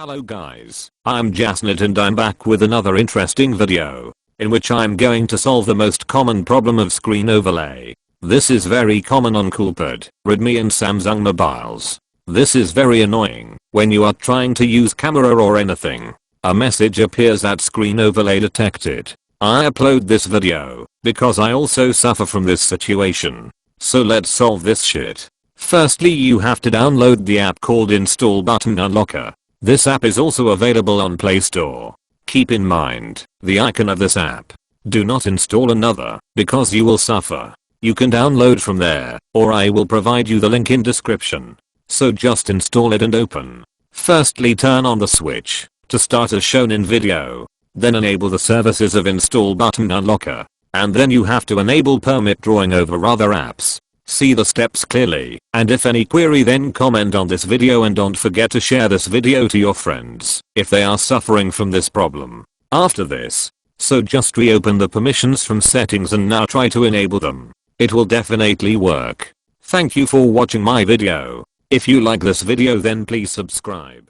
Hello guys, I'm Jasnet and I'm back with another interesting video, in which I'm going to solve the most common problem of screen overlay. This is very common on Coolpad, Redmi and Samsung mobiles. This is very annoying when you are trying to use camera or anything. A message appears that screen overlay detected. I upload this video because I also suffer from this situation. So let's solve this shit. Firstly, you have to download the app called Install Button Unlocker. This app is also available on Play Store. Keep in mind the icon of this app. Do not install another because you will suffer. You can download from there, or I will provide you the link in description. So just install it and open. Firstly, turn on the switch to start as shown in video. Then enable the services of Install Button Unlocker. And then you have to enable permit drawing over other apps. See the steps clearly, and if any query then comment on this video and don't forget to share this video to your friends if they are suffering from this problem. After this, so just reopen the permissions from settings and now try to enable them. It will definitely work. Thank you for watching my video. If you like this video then please subscribe.